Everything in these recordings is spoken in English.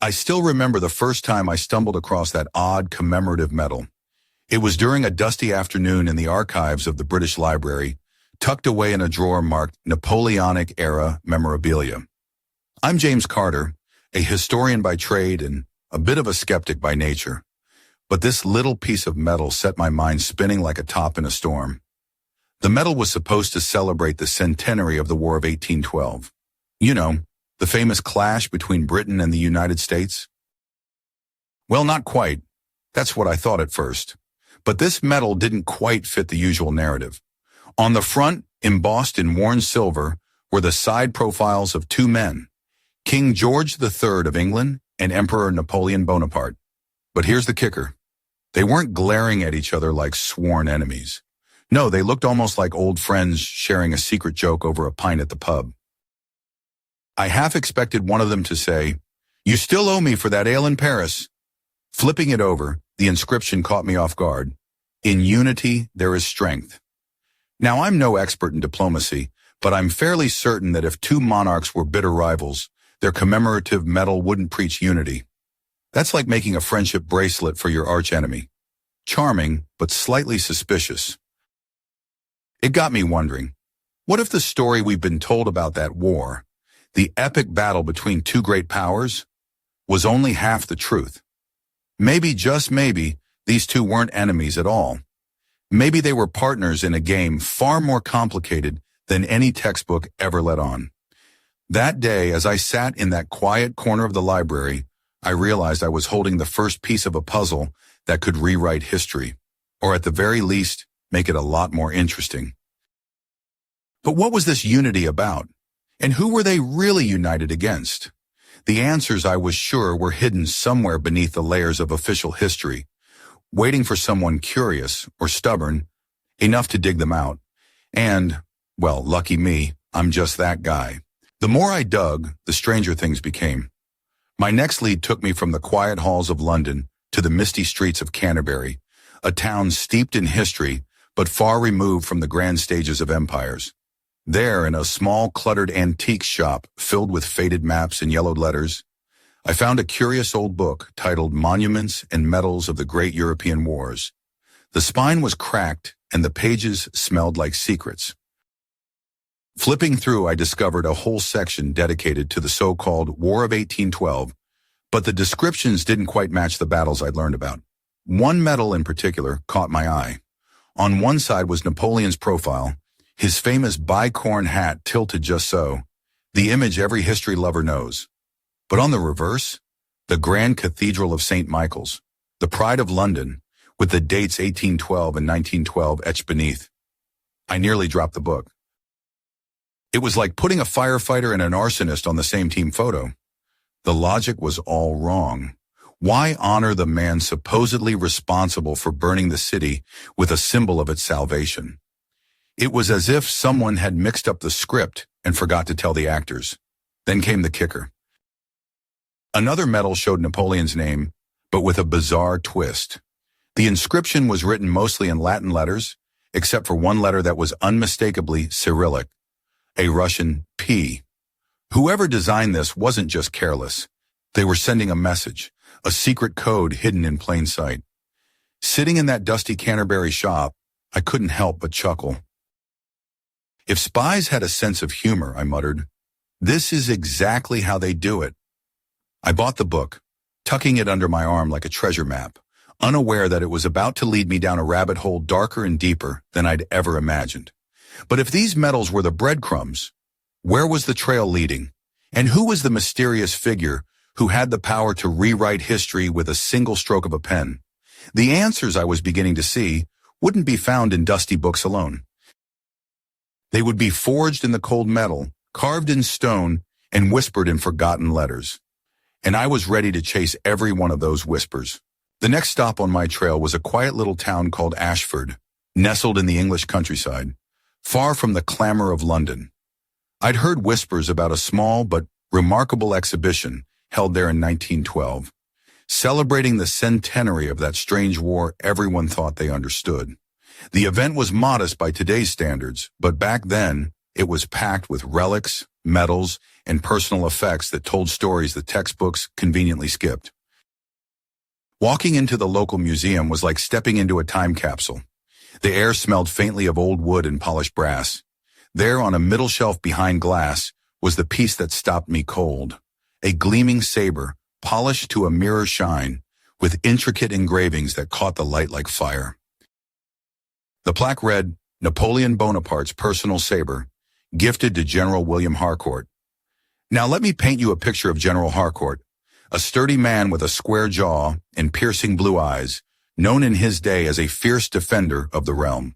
I still remember the first time I stumbled across that odd commemorative medal. It was during a dusty afternoon in the archives of the British Library, tucked away in a drawer marked Napoleonic-era memorabilia. I'm James Carter, a historian by trade and a bit of a skeptic by nature. But this little piece of metal set my mind spinning like a top in a storm. The medal was supposed to celebrate the centenary of the War of 1812. You know, the famous clash between Britain and the United States? Well, not quite. That's what I thought at first. But this medal didn't quite fit the usual narrative. On the front, embossed in worn silver, were the side profiles of two men, King George III of England and Emperor Napoleon Bonaparte. But here's the kicker. They weren't glaring at each other like sworn enemies. No, they looked almost like old friends sharing a secret joke over a pint at the pub. I half expected one of them to say, "You still owe me for that ale in Paris." Flipping it over, the inscription caught me off guard. "In unity, there is strength." Now, I'm no expert in diplomacy, but I'm fairly certain that if two monarchs were bitter rivals, their commemorative medal wouldn't preach unity. That's like making a friendship bracelet for your archenemy. Charming, but slightly suspicious. It got me wondering, what if the story we've been told about that war, the epic battle between two great powers, was only half the truth? Maybe, just maybe, these two weren't enemies at all. Maybe they were partners in a game far more complicated than any textbook ever let on. That day, as I sat in that quiet corner of the library, I realized I was holding the first piece of a puzzle that could rewrite history, or at the very least, make it a lot more interesting. But what was this unity about? And who were they really united against? The answers, I was sure, were hidden somewhere beneath the layers of official history, waiting for someone curious or stubborn enough to dig them out. And, well, lucky me, I'm just that guy. The more I dug, the stranger things became. My next lead took me from the quiet halls of London to the misty streets of Canterbury, a town steeped in history but far removed from the grand stages of empires. There, in a small, cluttered antique shop filled with faded maps and yellowed letters, I found a curious old book titled Monuments and Medals of the Great European Wars. The spine was cracked and the pages smelled like secrets. Flipping through, I discovered a whole section dedicated to the so-called War of 1812, but the descriptions didn't quite match the battles I'd learned about. One medal in particular caught my eye. On one side was Napoleon's profile, his famous bicorn hat tilted just so, the image every history lover knows. But on the reverse, the Grand Cathedral of St. Michael's, the pride of London, with the dates 1812 and 1912 etched beneath. I nearly dropped the book. It was like putting a firefighter and an arsonist on the same team photo. The logic was all wrong. Why honor the man supposedly responsible for burning the city with a symbol of its salvation? It was as if someone had mixed up the script and forgot to tell the actors. Then came the kicker. Another medal showed Napoleon's name, but with a bizarre twist. The inscription was written mostly in Latin letters, except for one letter that was unmistakably Cyrillic, a Russian P. Whoever designed this wasn't just careless. They were sending a message, a secret code hidden in plain sight. Sitting in that dusty Canterbury shop, I couldn't help but chuckle. If spies had a sense of humor, I muttered, this is exactly how they do it. I bought the book, tucking it under my arm like a treasure map, unaware that it was about to lead me down a rabbit hole darker and deeper than I'd ever imagined. But if these medals were the breadcrumbs, where was the trail leading? And who was the mysterious figure who had the power to rewrite history with a single stroke of a pen? The answers I was beginning to see wouldn't be found in dusty books alone. They would be forged in the cold metal, carved in stone, and whispered in forgotten letters. And I was ready to chase every one of those whispers. The next stop on my trail was a quiet little town called Ashford, nestled in the English countryside, far from the clamor of London. I'd heard whispers about a small but remarkable exhibition held there in 1912, celebrating the centenary of that strange war everyone thought they understood. The event was modest by today's standards, but back then, it was packed with relics, medals, and personal effects that told stories the textbooks conveniently skipped. Walking into the local museum was like stepping into a time capsule. The air smelled faintly of old wood and polished brass. There, on a middle shelf behind glass, was the piece that stopped me cold. A gleaming saber, polished to a mirror shine, with intricate engravings that caught the light like fire. The plaque read, Napoleon Bonaparte's personal saber, gifted to General William Harcourt. Now let me paint you a picture of General Harcourt, a sturdy man with a square jaw and piercing blue eyes, known in his day as a fierce defender of the realm.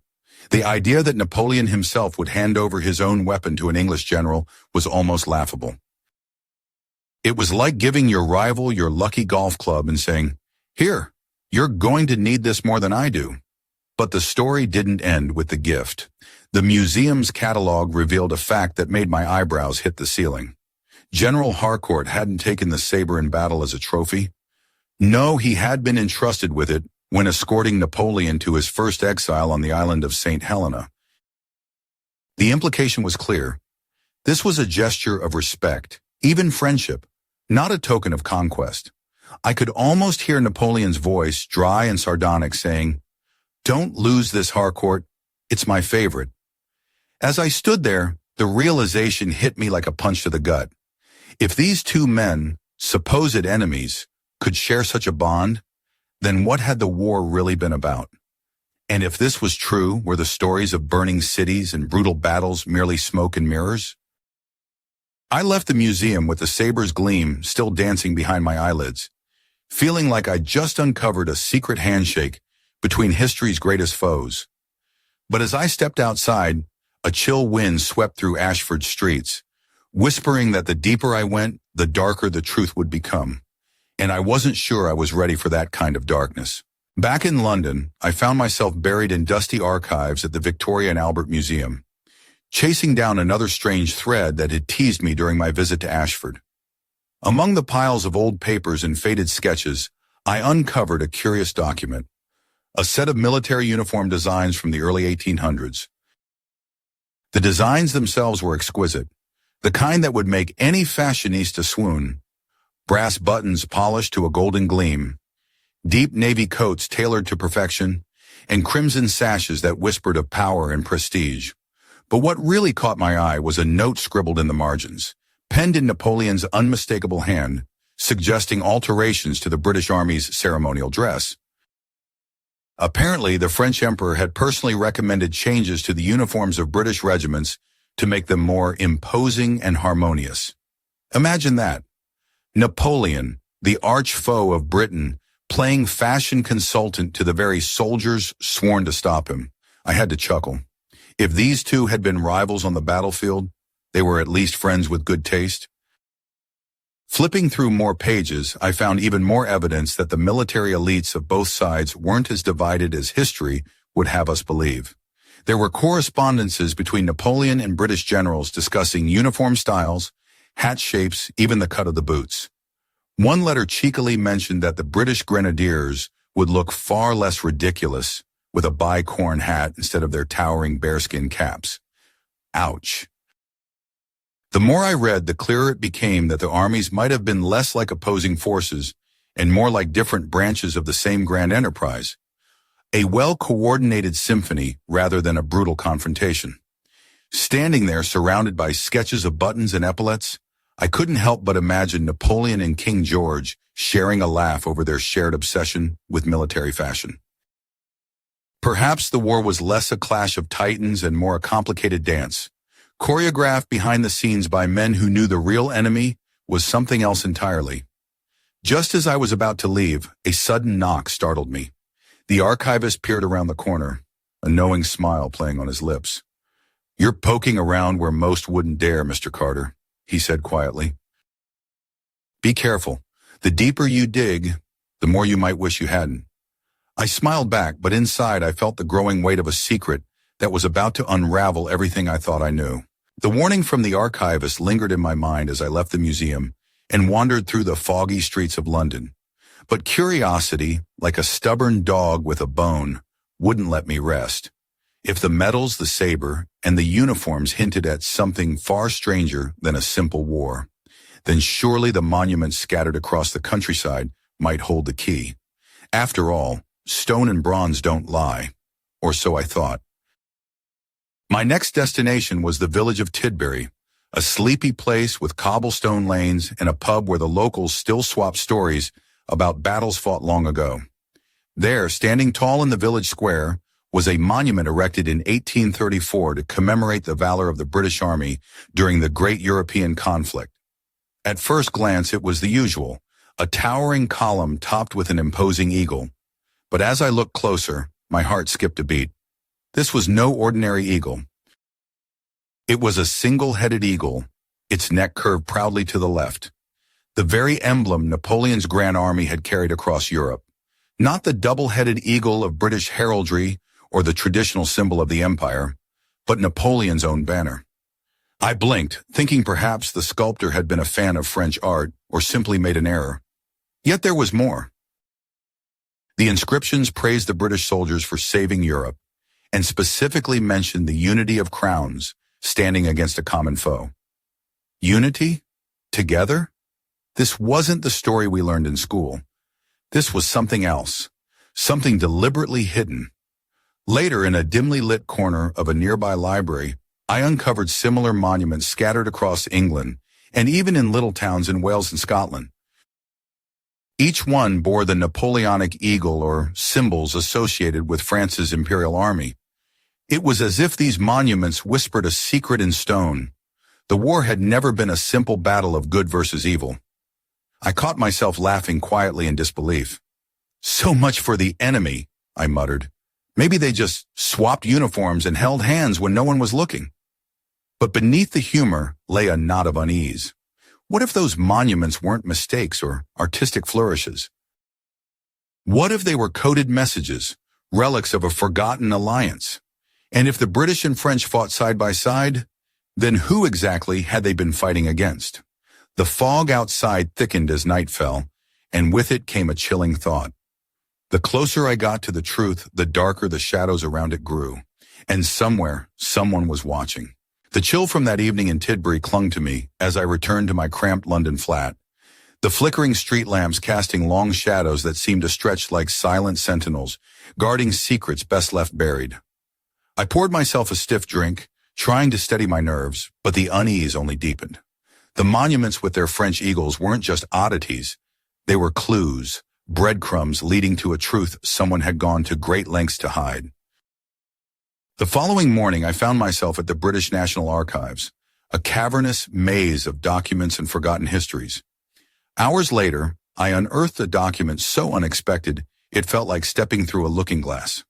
The idea that Napoleon himself would hand over his own weapon to an English general was almost laughable. It was like giving your rival your lucky golf club and saying, "Here, you're going to need this more than I do." But the story didn't end with the gift. The museum's catalog revealed a fact that made my eyebrows hit the ceiling. General Harcourt hadn't taken the saber in battle as a trophy. No, he had been entrusted with it when escorting Napoleon to his first exile on the island of St. Helena. The implication was clear. This was a gesture of respect, even friendship, not a token of conquest. I could almost hear Napoleon's voice, dry and sardonic, saying, "Don't lose this, Harcourt. It's my favorite." As I stood there, the realization hit me like a punch to the gut. If these two men, supposed enemies, could share such a bond, then what had the war really been about? And if this was true, were the stories of burning cities and brutal battles merely smoke and mirrors? I left the museum with the saber's gleam still dancing behind my eyelids, feeling like I'd just uncovered a secret handshake between history's greatest foes. But as I stepped outside, a chill wind swept through Ashford's streets, whispering that the deeper I went, the darker the truth would become. And I wasn't sure I was ready for that kind of darkness. Back in London, I found myself buried in dusty archives at the Victoria and Albert Museum, chasing down another strange thread that had teased me during my visit to Ashford. Among the piles of old papers and faded sketches, I uncovered a curious document, a set of military uniform designs from the early 1800s. The designs themselves were exquisite, the kind that would make any fashionista swoon. Brass buttons polished to a golden gleam, deep navy coats tailored to perfection, and crimson sashes that whispered of power and prestige. But what really caught my eye was a note scribbled in the margins, penned in Napoleon's unmistakable hand, suggesting alterations to the British Army's ceremonial dress. Apparently, the French Emperor had personally recommended changes to the uniforms of British regiments to make them more imposing and harmonious. Imagine that. Napoleon, the arch foe of Britain, playing fashion consultant to the very soldiers sworn to stop him. I had to chuckle. If these two had been rivals on the battlefield, they were at least friends with good taste. Flipping through more pages, I found even more evidence that the military elites of both sides weren't as divided as history would have us believe. There were correspondences between Napoleon and British generals discussing uniform styles, hat shapes, even the cut of the boots. One letter cheekily mentioned that the British grenadiers would look far less ridiculous with a bicorn hat instead of their towering bearskin caps. Ouch. The more I read, the clearer it became that the armies might have been less like opposing forces and more like different branches of the same grand enterprise. A well-coordinated symphony rather than a brutal confrontation. Standing there surrounded by sketches of buttons and epaulets, I couldn't help but imagine Napoleon and King George sharing a laugh over their shared obsession with military fashion. Perhaps the war was less a clash of titans and more a complicated dance, choreographed behind the scenes by men who knew the real enemy was something else entirely. Just as I was about to leave, a sudden knock startled me. The archivist peered around the corner, a knowing smile playing on his lips. "You're poking around where most wouldn't dare, Mr. Carter," he said quietly. "Be careful. The deeper you dig, the more you might wish you hadn't." I smiled back, but inside I felt the growing weight of a secret that was about to unravel everything I thought I knew. The warning from the archivist lingered in my mind as I left the museum and wandered through the foggy streets of London. But curiosity, like a stubborn dog with a bone, wouldn't let me rest. If the medals, the saber, and the uniforms hinted at something far stranger than a simple war, then surely the monuments scattered across the countryside might hold the key. After all, stone and bronze don't lie, or so I thought. My next destination was the village of Tidbury, a sleepy place with cobblestone lanes and a pub where the locals still swap stories about battles fought long ago. There, standing tall in the village square, was a monument erected in 1834 to commemorate the valor of the British Army during the Great European Conflict. At first glance, it was the usual, a towering column topped with an imposing eagle. But as I looked closer, my heart skipped a beat. This was no ordinary eagle. It was a single-headed eagle, its neck curved proudly to the left. The very emblem Napoleon's Grand Army had carried across Europe. Not the double-headed eagle of British heraldry or the traditional symbol of the empire, but Napoleon's own banner. I blinked, thinking perhaps the sculptor had been a fan of French art or simply made an error. Yet there was more. The inscriptions praised the British soldiers for saving Europe, and specifically mentioned the unity of crowns standing against a common foe. Unity? Together? This wasn't the story we learned in school. This was something else, something deliberately hidden. Later, in a dimly lit corner of a nearby library, I uncovered similar monuments scattered across England and even in little towns in Wales and Scotland. Each one bore the Napoleonic eagle or symbols associated with France's imperial army. It was as if these monuments whispered a secret in stone. The war had never been a simple battle of good versus evil. I caught myself laughing quietly in disbelief. So much for the enemy, I muttered. Maybe they just swapped uniforms and held hands when no one was looking. But beneath the humor lay a knot of unease. What if those monuments weren't mistakes or artistic flourishes? What if they were coded messages, relics of a forgotten alliance? And if the British and French fought side by side, then who exactly had they been fighting against? The fog outside thickened as night fell, and with it came a chilling thought. The closer I got to the truth, the darker the shadows around it grew. And somewhere, someone was watching. The chill from that evening in Tidbury clung to me as I returned to my cramped London flat, the flickering street lamps casting long shadows that seemed to stretch like silent sentinels, guarding secrets best left buried. I poured myself a stiff drink, trying to steady my nerves, but the unease only deepened. The monuments with their French eagles weren't just oddities. They were clues, breadcrumbs leading to a truth someone had gone to great lengths to hide. The following morning, I found myself at the British National Archives, a cavernous maze of documents and forgotten histories. Hours later, I unearthed a document so unexpected it felt like stepping through a looking glass.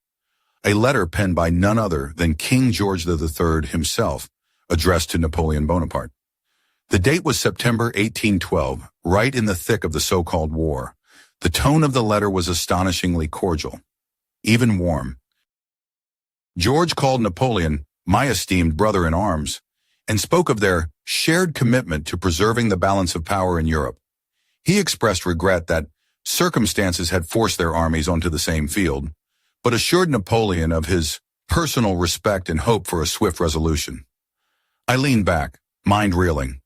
A letter penned by none other than King George III himself, addressed to Napoleon Bonaparte. The date was September 1812, right in the thick of the so-called war. The tone of the letter was astonishingly cordial, even warm. George called Napoleon my esteemed brother in arms and spoke of their shared commitment to preserving the balance of power in Europe. He expressed regret that circumstances had forced their armies onto the same field, but assured Napoleon of his personal respect and hope for a swift resolution. I leaned back, mind reeling.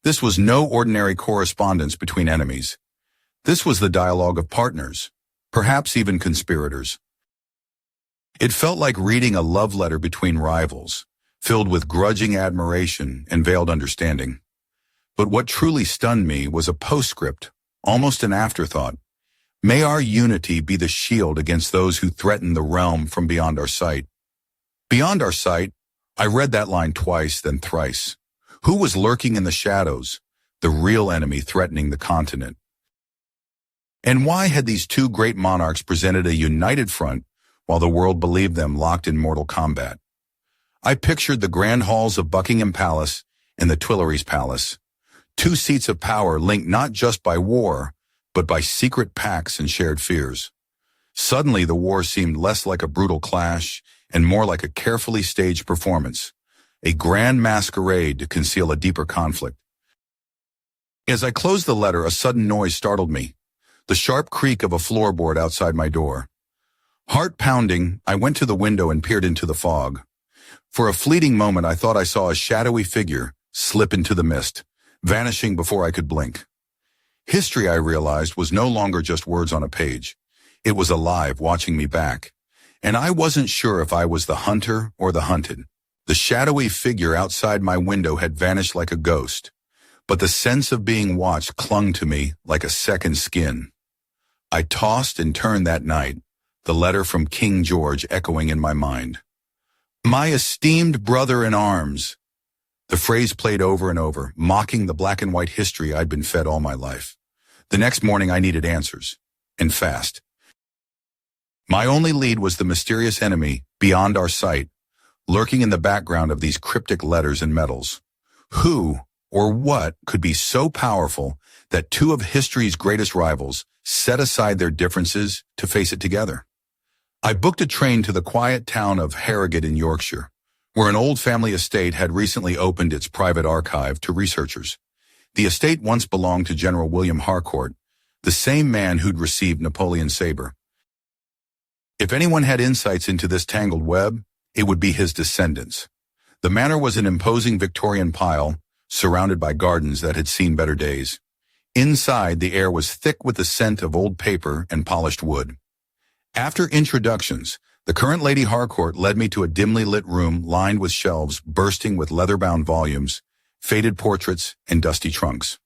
This was no ordinary correspondence between enemies. This was the dialogue of partners, perhaps even conspirators. It felt like reading a love letter between rivals, filled with grudging admiration and veiled understanding. But what truly stunned me was a postscript, almost an afterthought. May our unity be the shield against those who threaten the realm from beyond our sight. Beyond our sight, I read that line twice, then thrice. Who was lurking in the shadows, the real enemy threatening the continent? And why had these two great monarchs presented a united front while the world believed them locked in mortal combat? I pictured the grand halls of Buckingham Palace and the Tuileries Palace, two seats of power linked not just by war, but by secret pacts and shared fears. Suddenly, the war seemed less like a brutal clash and more like a carefully staged performance, a grand masquerade to conceal a deeper conflict. As I closed the letter, a sudden noise startled me, the sharp creak of a floorboard outside my door. Heart pounding, I went to the window and peered into the fog. For a fleeting moment, I thought I saw a shadowy figure slip into the mist, vanishing before I could blink. History, I realized, was no longer just words on a page. It was alive, watching me back. And I wasn't sure if I was the hunter or the hunted. The shadowy figure outside my window had vanished like a ghost, but the sense of being watched clung to me like a second skin. I tossed and turned that night, the letter from King George echoing in my mind. "My esteemed brother in arms." The phrase played over and over, mocking the black and white history I'd been fed all my life. The next morning I needed answers, and fast. My only lead was the mysterious enemy beyond our sight, lurking in the background of these cryptic letters and medals. Who or what could be so powerful that two of history's greatest rivals set aside their differences to face it together? I booked a train to the quiet town of Harrogate in Yorkshire, where an old family estate had recently opened its private archive to researchers. The estate once belonged to General William Harcourt, the same man who'd received Napoleon's saber. If anyone had insights into this tangled web, it would be his descendants. The manor was an imposing Victorian pile, surrounded by gardens that had seen better days. Inside, the air was thick with the scent of old paper and polished wood. After introductions, the current Lady Harcourt led me to a dimly lit room lined with shelves bursting with leather-bound volumes, faded portraits, and dusty trunks.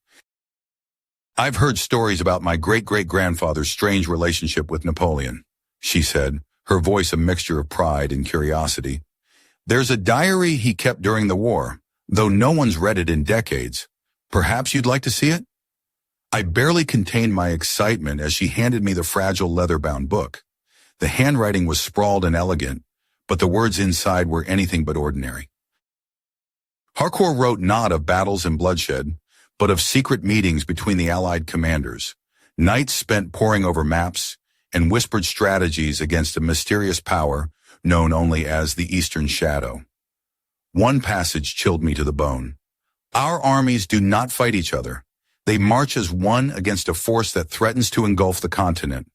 "I've heard stories about my great-great-grandfather's strange relationship with Napoleon," she said, her voice a mixture of pride and curiosity. "There's a diary he kept during the war, though no one's read it in decades. Perhaps you'd like to see it?" I barely contained my excitement as she handed me the fragile leather-bound book. The handwriting was sprawled and elegant, but the words inside were anything but ordinary. Harcourt wrote not of battles and bloodshed, but of secret meetings between the Allied commanders, nights spent poring over maps, and whispered strategies against a mysterious power known only as the Eastern Shadow. One passage chilled me to the bone. "Our armies do not fight each other. They march as one against a force that threatens to engulf the continent.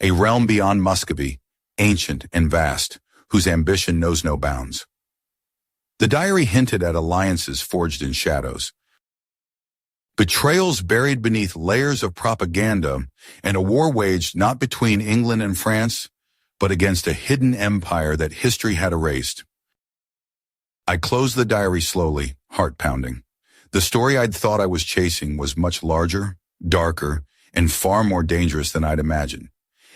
A realm beyond Muscovy, ancient and vast, whose ambition knows no bounds." The diary hinted at alliances forged in shadows, betrayals buried beneath layers of propaganda, and a war waged not between England and France, but against a hidden empire that history had erased. I closed the diary slowly, heart pounding. The story I'd thought I was chasing was much larger, darker, and far more dangerous than I'd imagined.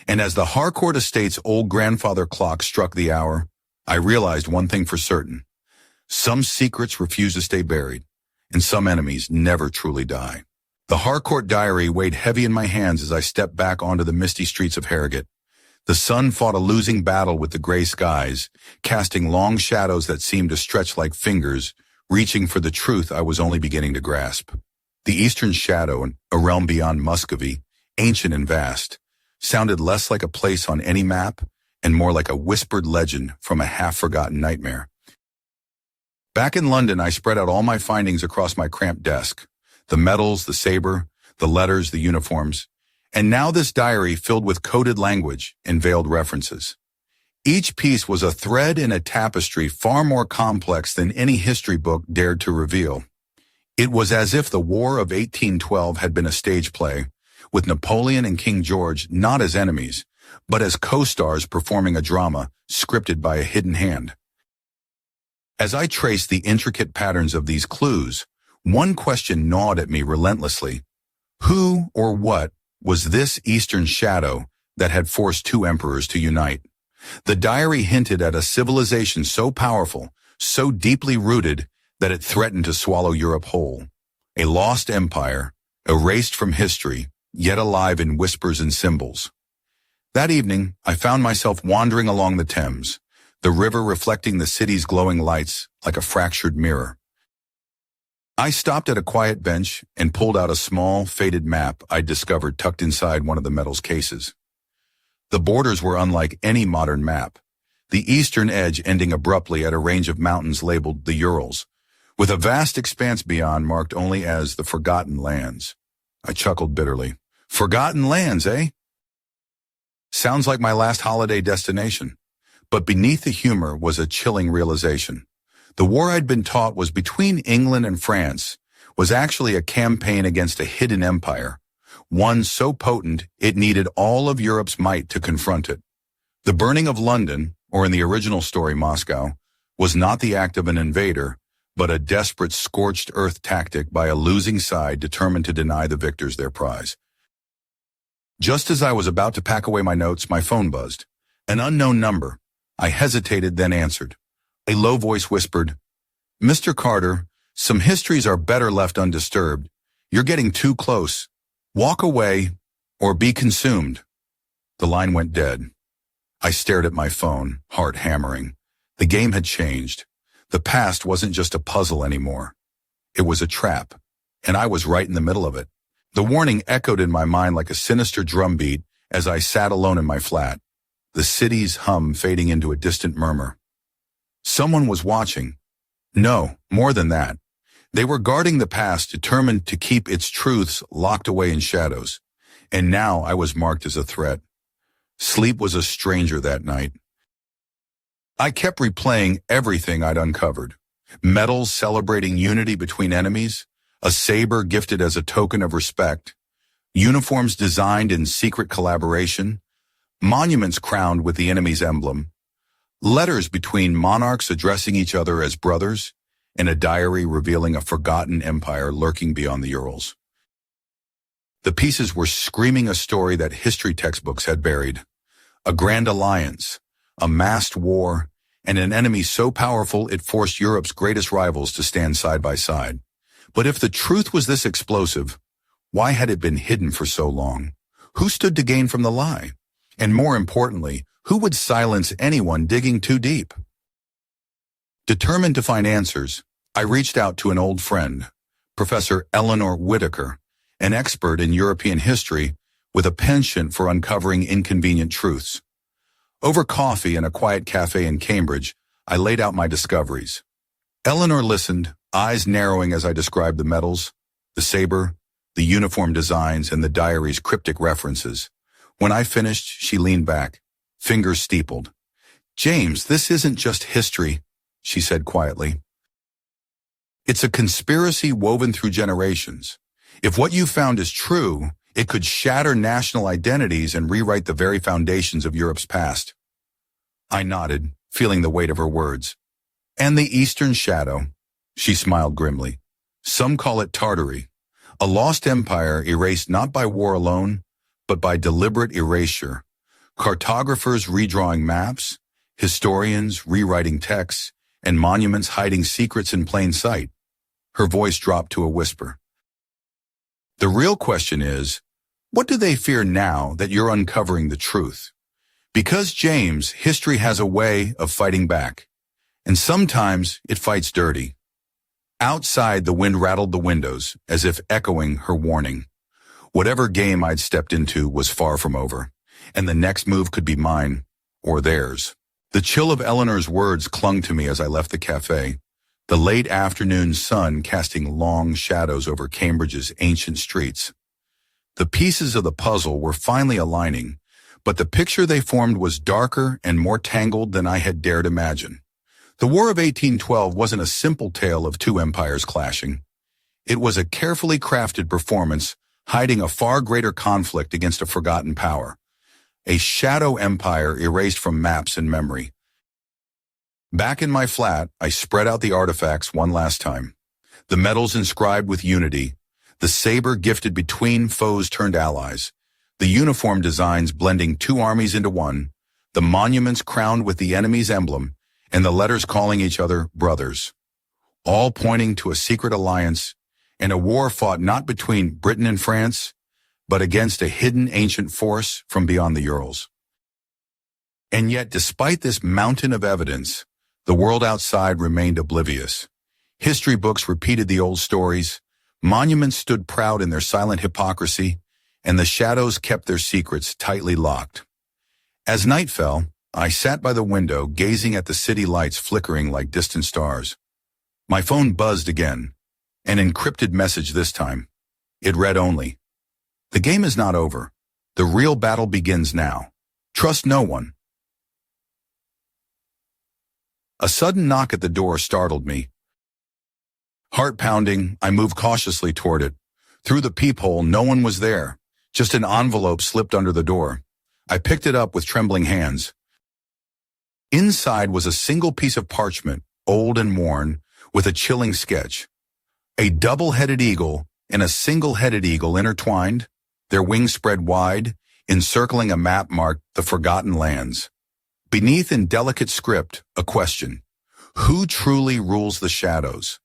And as the Harcourt estate's old grandfather clock struck the hour, I realized one thing for certain. Some secrets refuse to stay buried, and some enemies never truly die. The Harcourt diary weighed heavy in my hands as I stepped back onto the misty streets of Harrogate. The sun fought a losing battle with the gray skies, casting long shadows that seemed to stretch like fingers, reaching for the truth I was only beginning to grasp. The Eastern Shadow, a realm beyond Muscovy, ancient and vast, sounded less like a place on any map and more like a whispered legend from a half-forgotten nightmare. Back in London, I spread out all my findings across my cramped desk. The medals, the saber, the letters, the uniforms, and now this diary filled with coded language and veiled references. Each piece was a thread in a tapestry far more complex than any history book dared to reveal. It was as if the War of 1812 had been a stage play, with Napoleon and King George not as enemies, but as co-stars performing a drama scripted by a hidden hand. As I traced the intricate patterns of these clues, one question gnawed at me relentlessly. Who or what was this Eastern Shadow that had forced two emperors to unite? The diary hinted at a civilization so powerful, so deeply rooted, that it threatened to swallow Europe whole. A lost empire, erased from history, yet alive in whispers and symbols. That evening, I found myself wandering along the Thames, the river reflecting the city's glowing lights like a fractured mirror. I stopped at a quiet bench and pulled out a small, faded map I'd discovered tucked inside one of the metal's cases. The borders were unlike any modern map, the eastern edge ending abruptly at a range of mountains labeled the Urals, with a vast expanse beyond marked only as the Forgotten Lands. I chuckled bitterly. Forgotten lands, eh? Sounds like my last holiday destination. But beneath the humor was a chilling realization. The war I'd been taught was between England and France was actually a campaign against a hidden empire, one so potent it needed all of Europe's might to confront it. The burning of London, or in the original story Moscow, was not the act of an invader, but a desperate scorched earth tactic by a losing side determined to deny the victors their prize. Just as I was about to pack away my notes, my phone buzzed. An unknown number. I hesitated, then answered. A low voice whispered, "Mr. Carter, some histories are better left undisturbed. You're getting too close. Walk away or be consumed." The line went dead. I stared at my phone, heart hammering. The game had changed. The past wasn't just a puzzle anymore. It was a trap, and I was right in the middle of it. The warning echoed in my mind like a sinister drumbeat as I sat alone in my flat, the city's hum fading into a distant murmur. Someone was watching. No, more than that. They were guarding the past, determined to keep its truths locked away in shadows. And now I was marked as a threat. Sleep was a stranger that night. I kept replaying everything I'd uncovered. Medals celebrating unity between enemies, a saber gifted as a token of respect, uniforms designed in secret collaboration, monuments crowned with the enemy's emblem, letters between monarchs addressing each other as brothers, and a diary revealing a forgotten empire lurking beyond the Urals. The pieces were screaming a story that history textbooks had buried. A grand alliance, a massed war, and an enemy so powerful it forced Europe's greatest rivals to stand side by side. But if the truth was this explosive, why had it been hidden for so long? Who stood to gain from the lie? And more importantly, who would silence anyone digging too deep? Determined to find answers, I reached out to an old friend, Professor Eleanor Whitaker, an expert in European history with a penchant for uncovering inconvenient truths. Over coffee in a quiet cafe in Cambridge, I laid out my discoveries. Eleanor listened, eyes narrowing as I described the medals, the saber, the uniform designs, and the diary's cryptic references. When I finished, she leaned back, fingers steepled. "James, this isn't just history," she said quietly. "It's a conspiracy woven through generations. If what you found is true, it could shatter national identities and rewrite the very foundations of Europe's past." I nodded, feeling the weight of her words. "And the Eastern Shadow," she smiled grimly. "Some call it Tartary, a lost empire erased not by war alone, but by deliberate erasure. Cartographers redrawing maps, historians rewriting texts, and monuments hiding secrets in plain sight." Her voice dropped to a whisper. "The real question is, what do they fear now that you're uncovering the truth? Because, James, history has a way of fighting back, and sometimes it fights dirty." Outside, the wind rattled the windows, as if echoing her warning. Whatever game I'd stepped into was far from over, and the next move could be mine, or theirs. The chill of Eleanor's words clung to me as I left the cafe, the late afternoon sun casting long shadows over Cambridge's ancient streets. The pieces of the puzzle were finally aligning, but the picture they formed was darker and more tangled than I had dared imagine. The War of 1812 wasn't a simple tale of two empires clashing. It was a carefully crafted performance hiding a far greater conflict against a forgotten power, a shadow empire erased from maps and memory. Back in my flat, I spread out the artifacts one last time. The medals inscribed with unity, the saber gifted between foes turned allies, the uniform designs blending two armies into one, the monuments crowned with the enemy's emblem, and the letters calling each other brothers, all pointing to a secret alliance and a war fought not between Britain and France, but against a hidden ancient force from beyond the Urals. And yet, despite this mountain of evidence, the world outside remained oblivious. History books repeated the old stories, monuments stood proud in their silent hypocrisy, and the shadows kept their secrets tightly locked. As night fell, I sat by the window, gazing at the city lights flickering like distant stars. My phone buzzed again, an encrypted message this time. It read only, "The game is not over. The real battle begins now. Trust no one. A sudden knock at the door startled me. Heart pounding, I moved cautiously toward it. Through the peephole, no one was there. Just an envelope slipped under the door. I picked it up with trembling hands. Inside was a single piece of parchment, old and worn, with a chilling sketch. A double-headed eagle and a single-headed eagle intertwined, their wings spread wide, encircling a map marked the Forgotten Lands. Beneath in delicate script, a question. Who truly rules the shadows?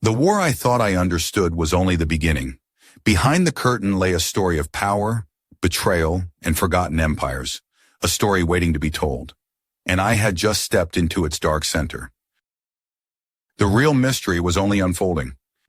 The war I thought I understood was only the beginning. Behind the curtain lay a story of power, betrayal, and forgotten empires, a story waiting to be told. And I had just stepped into its dark center. The real mystery was only unfolding.